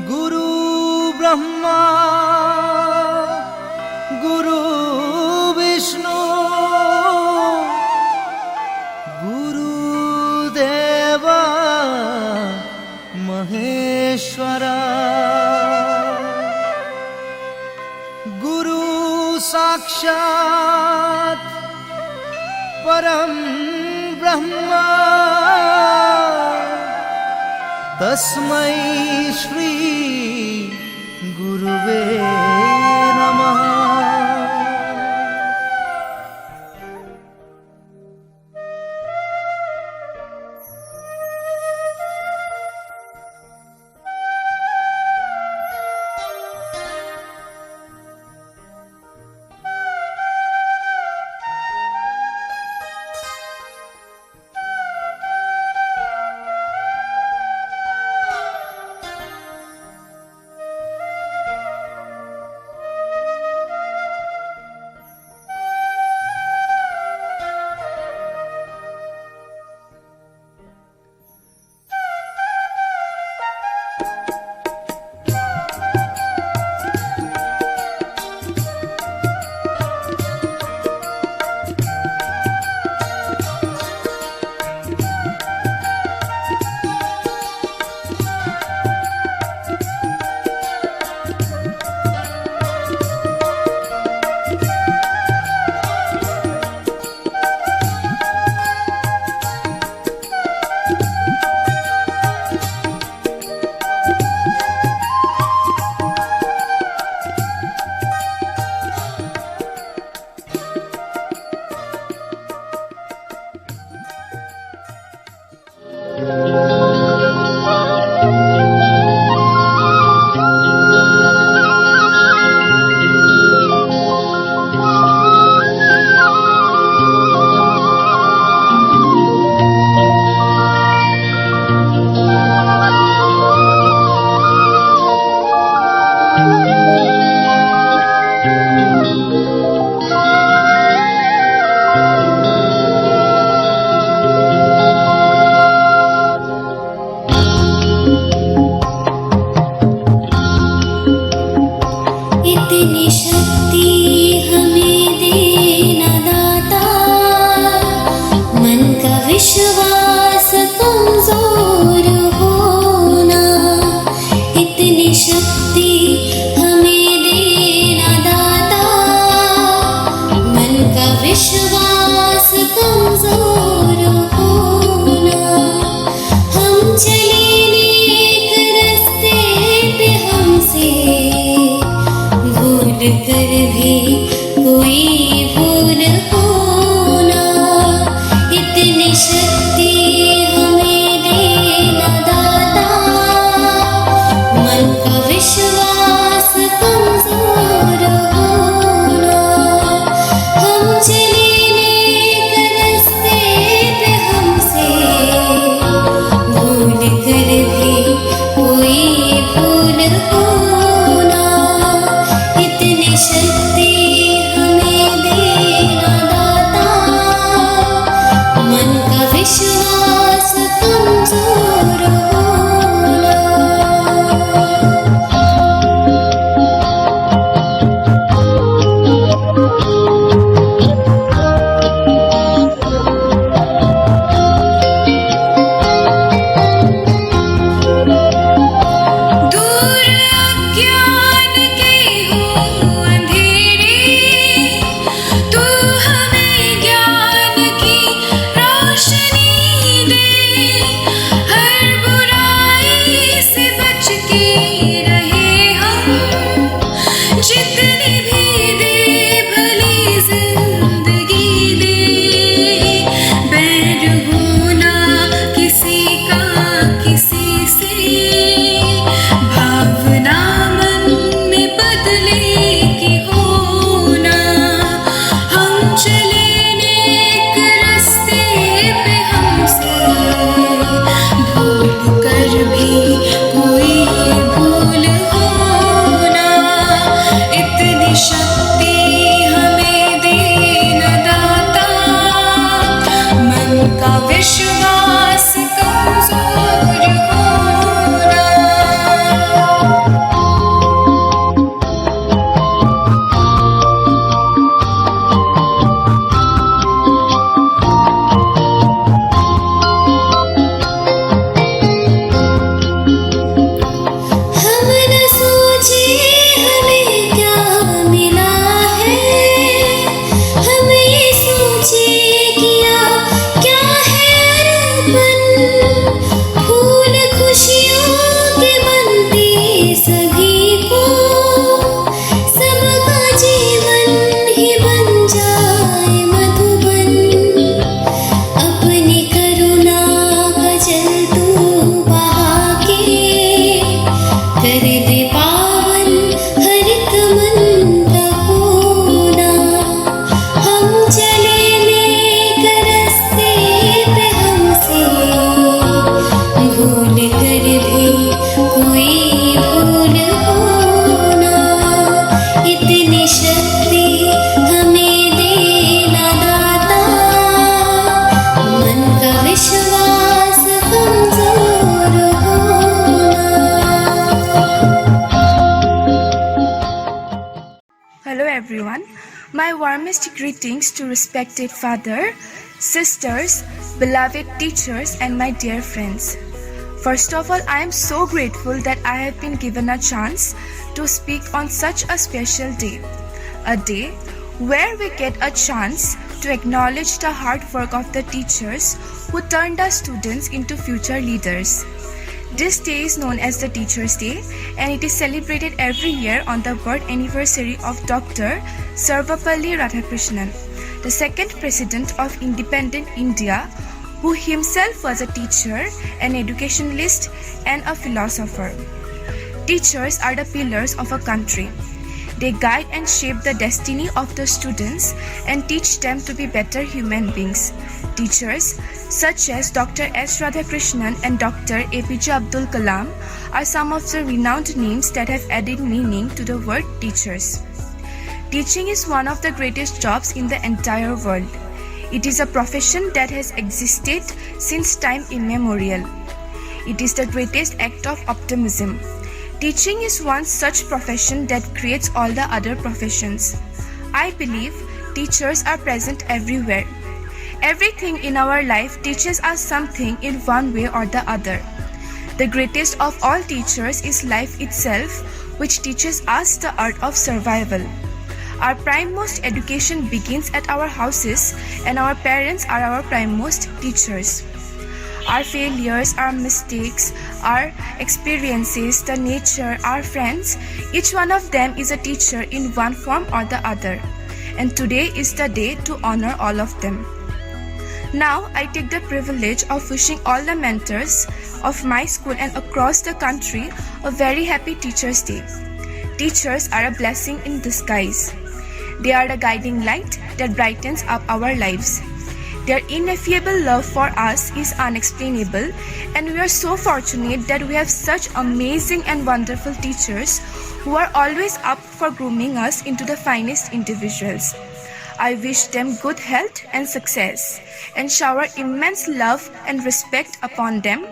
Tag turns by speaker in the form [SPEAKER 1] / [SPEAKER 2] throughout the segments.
[SPEAKER 1] गुरु ब्रह्मा गुरु विष्णु गुरुदेव महेश्वरा गुरु साक्षात् परम ब्रह्मा तस्मै श्री गुरुवे नमः।
[SPEAKER 2] My warmest greetings to respected father, sisters, beloved teachers, and my dear friends. First of all, I am so grateful that I have been given a chance to speak on such a special day. A day where we get a chance to acknowledge the hard work of the teachers who turned our students into future leaders. This day is known as the Teachers' Day, and it is celebrated every year on the birth anniversary of Dr. Sarvepalli Radhakrishnan, the second President of independent India, who himself was a teacher, an educationalist, and a philosopher. Teachers are the pillars of a country. They guide and shape the destiny of the students and teach them to be better human beings. Teachers such as Dr. S. Radhakrishnan and Dr. APJ Abdul Kalam are some of the renowned names that have added meaning to the word teachers. Teaching is one of the greatest jobs in the entire world. It is a profession that has existed since time immemorial. It is the greatest act of optimism. Teaching is one such profession that creates all the other professions. I believe teachers are present everywhere. Everything in our life teaches us something in one way or the other. The greatest of all teachers is life itself, which teaches us the art of survival. Our primemost education begins at our houses, and our parents are our primemost teachers. Our failures, our mistakes, our experiences, the nature, our friends, each one of them is a teacher in one form or the other. And today is the day to honor all of them. Now, I take the privilege of wishing all the mentors of my school and across the country a very happy Teachers' Day. Teachers are a blessing in disguise. They are the guiding light that brightens up our lives. Their ineffable love for us is unexplainable, and we are so fortunate that we have such amazing and wonderful teachers who are always up for grooming us into the finest individuals. I wish them good health and success, and shower immense love and respect upon them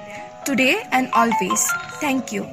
[SPEAKER 2] today and always. Thank you.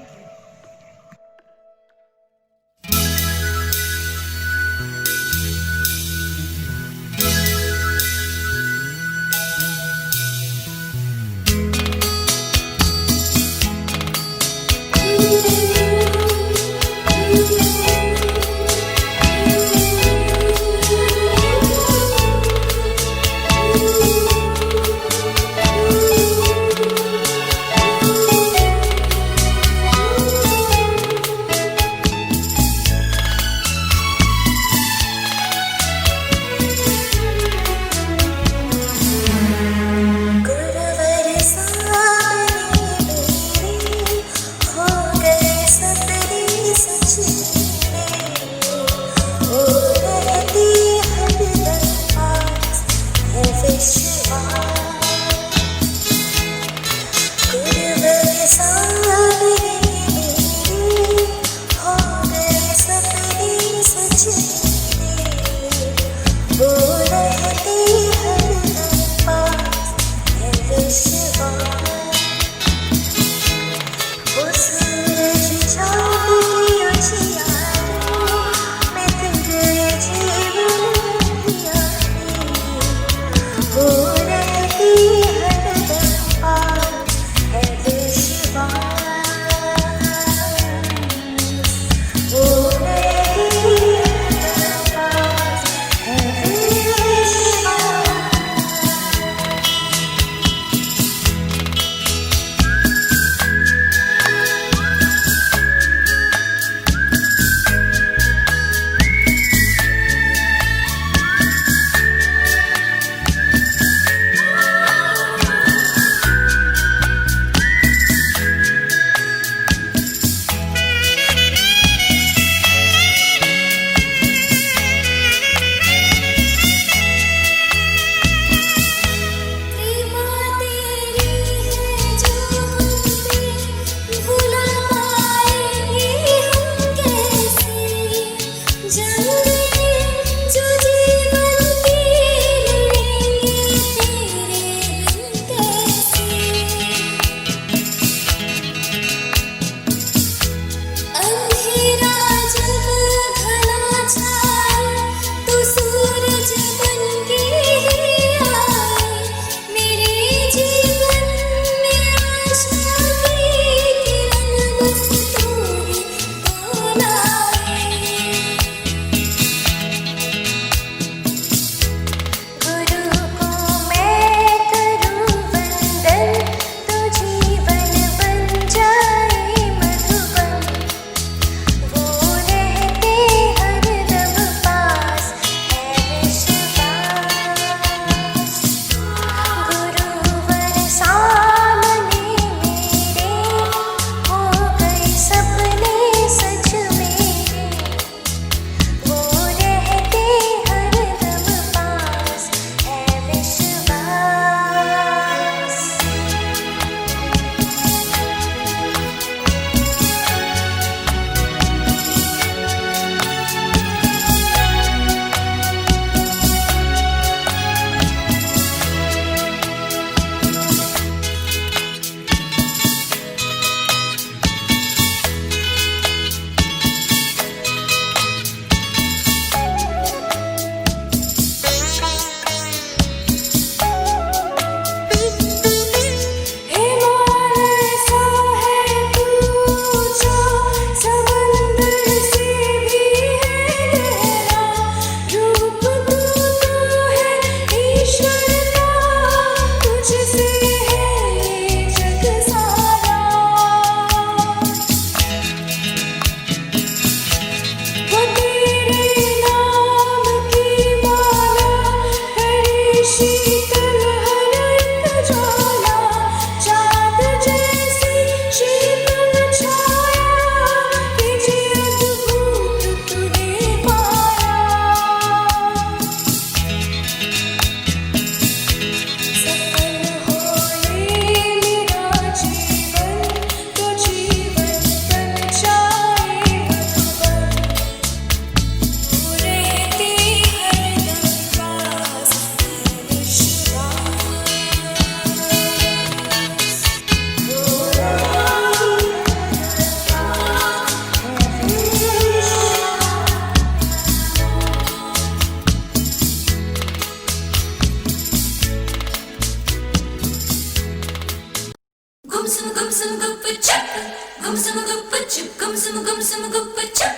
[SPEAKER 3] gum sum gup chup gum sum gup chup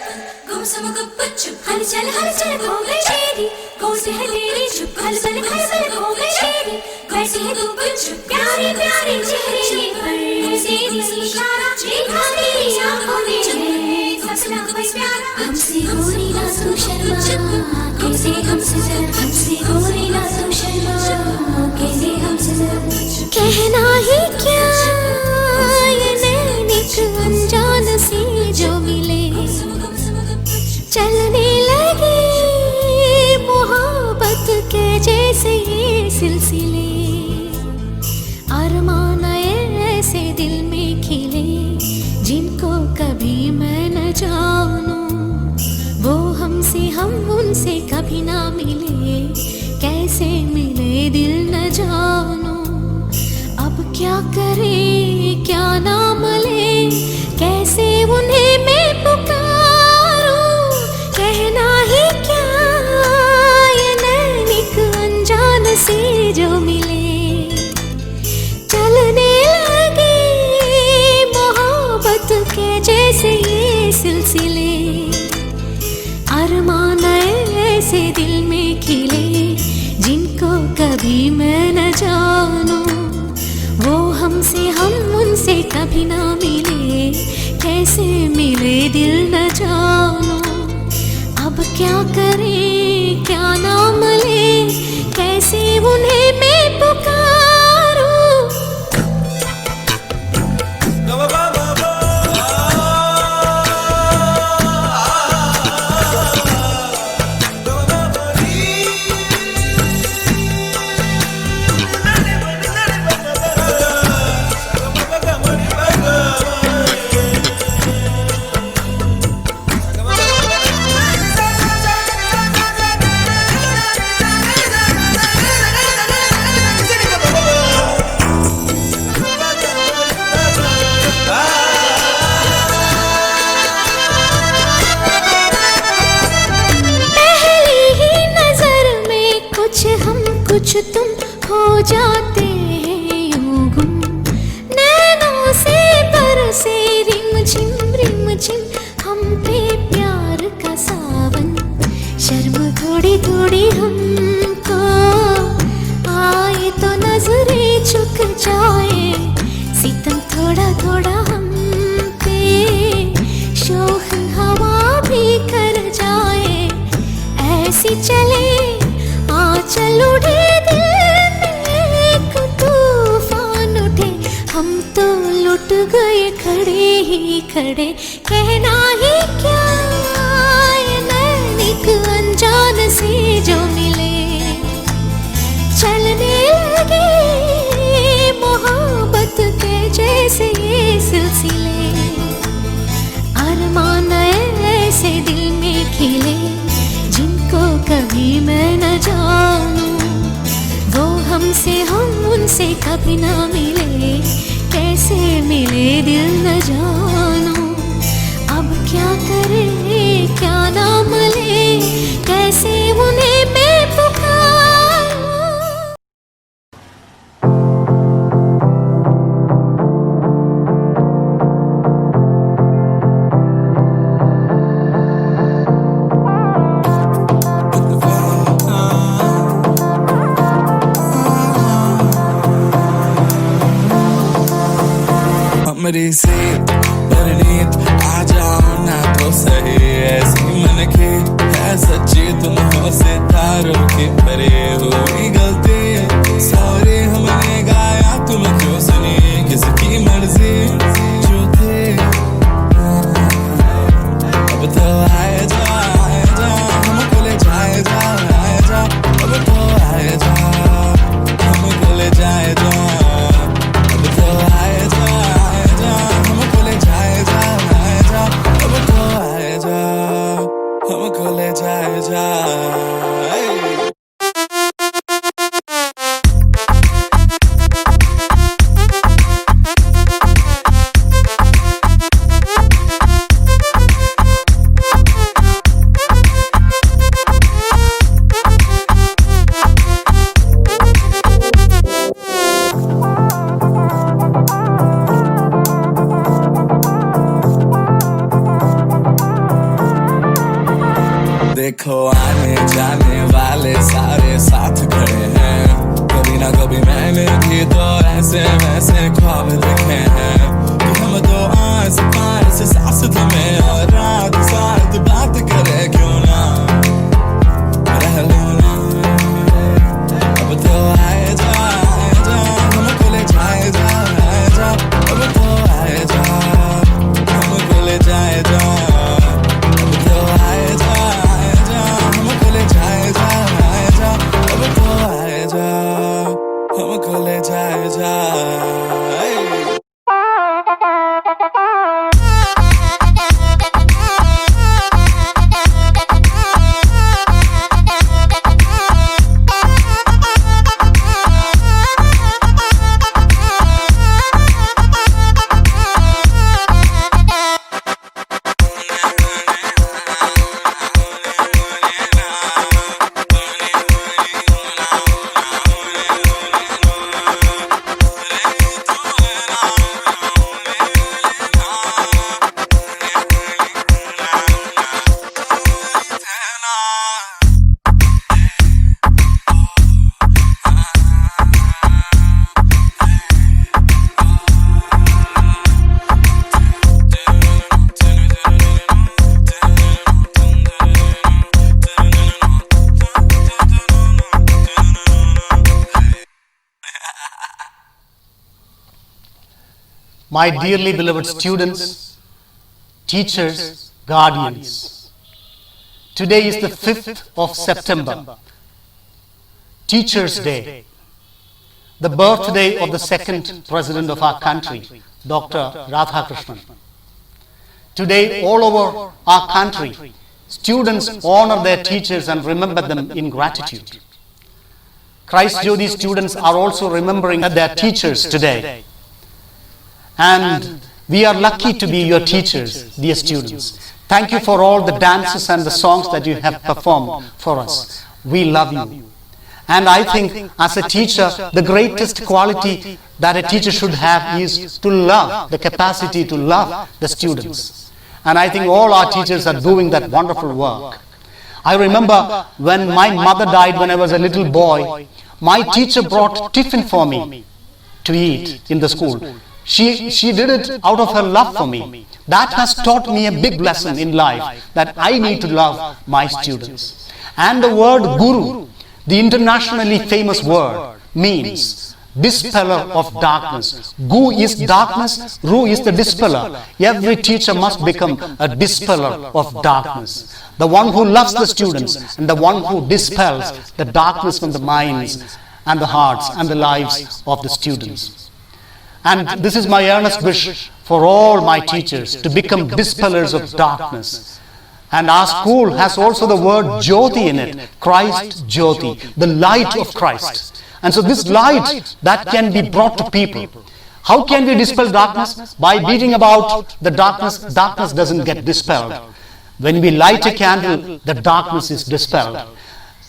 [SPEAKER 3] gum sum gup chup हल चल हो गई तेरी गौ से है तेरी चुप हल चल हो गई तेरी कैसी है गुप चुप प्यारे प्यारे चेहरे पर तेरी इशारा देखा तेरी आंखों में फसला बस प्यार हमसे गोरी ना तू शर्मा कैसे हमसे गोरी ना तू शर्मा कैसे हमसे कहना ही क्या ये नैनिक अनजान सी जो मिले चलने लगे मोहब्बत के जैसे ये सिलसिले अरमान ऐसे दिल में खिले जिनको कभी मैं न जानूं वो हमसे हम उनसे कभी ना मिले कैसे मिले दिल न जानूं अब क्या करे क्या नाम ले कैसे उन्हें मैं पुकारूं कहना ही क्या ये नैनिक अनजान से जो मिले चलने लगे मोहब्बत के जैसे ये सिलसिले अरमान ऐसे दिल में खिले जिनको कभी मैं न जानूं वो हमसे हम उनसे कभी ना मिले कैसे मिले दिल न जानूं अब क्या करें क्या नाम ले कैसे उन्हें मैं पुकारूं कुछ तुम हो जाते हैं यूं गुम नैनों से बरसे रिम झिम हम पे प्यार का सावन शर्म थोड़ी थोड़ी हमको आए तो नजरें झुक जाए सितम थोड़ा थोड़ा हम पे शोख हवा भी कर जाए ऐसी चले चल उठे दिल में एक तूफान उठे हम तो लुट गए खड़े ही खड़े कहना ही क्या ये नैनिक अनजान से जो मिले चलने लगे मोहब्बत के जैसे ये सिलसिले अरमान ऐसे दिल में खिले जिनको कभी मैं न जानूं वो हमसे हम उनसे कभी ना मिले कैसे मिले दिल न जानूं अब क्या करे क्या नाम ले कैसे उन्हें मैं पुकारूं
[SPEAKER 4] मेरी से परनीत आ जाओ ना तो सही ऐसी मन की है सच्ची तुम हो सितारों की परे हुई गलती सॉरी हमने गाया तुम क्यों सुनी किसकी मर्जी जो थे अब तो आए जा हमको ले जाए जा अब तो आए जा हमको ले जाए जा अब तो आए जा हमको ले जाए जा अब तो आए जा हमको ले जाए जा देखो आने जाने वाले सारे साथ खड़े हैं, कभी ना कभी मैंने भी तो ऐसे वैसे ख्वाब देखे हैं कि हम तो आस पास सास थमें और रात साथ बात करें, क्यों ना रह लो ना। अब तो आए जा हमको ले जाए जा, अब तो आए जा हमको ले जाए जा, अब तो आए जा हमको ले जाए जा, अब तो आए जा हमको ले जाए जा।
[SPEAKER 5] My dearly beloved students, teachers, guardians, today is the 5th of September, Teachers' Day, the birthday of the second President of our country, Dr. Radhakrishnan. Today, all over our country, students honor their teachers and remember them in gratitude. Christ Jyoti students are also remembering their teachers today. And we are lucky to be your teachers, dear students. Thank you for all the dances and the songs that you have performed for us. We love you. And I think as a teacher, the greatest quality that a teacher should have is to love, the capacity to love the students. And I think all our teachers are doing that wonderful work. I remember when my mother died when I was a little boy, my teacher brought tiffin for me to eat in the school. She did it out of her love for me. That has taught me a big lesson in life, that I need to love my students. And the word guru, the internationally famous word, means dispeller of darkness. Gu is darkness, Ru is the dispeller. Every teacher must become a dispeller of darkness. The one who loves the students and the one who dispels the darkness from the minds and the hearts and the lives of the students. And this is my earnest wish for all my teachers to become dispellers of darkness. And our school has also the word Jyoti in it, Christ Jyoti, the light of Christ. And so this light that can be brought to people. How can we dispel darkness? By beating about the darkness, darkness doesn't get dispelled. When we light a candle, the darkness is dispelled.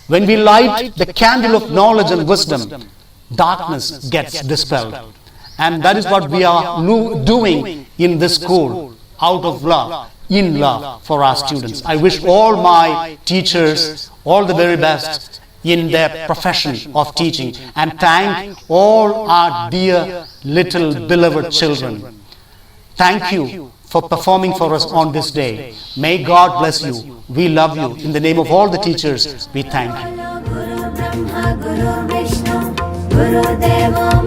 [SPEAKER 5] When we light the candle of knowledge and wisdom, darkness gets dispelled. And that is what we are doing in this school, out of love, in love for our students. I wish all my teachers all the very best in their profession of teaching, and thank all our dear little beloved children. Thank you for performing for us on this day. May God bless you. We love you. In the name of all the teachers, we thank you.
[SPEAKER 3] Guru Brahma Guru Vishnu Guru Deva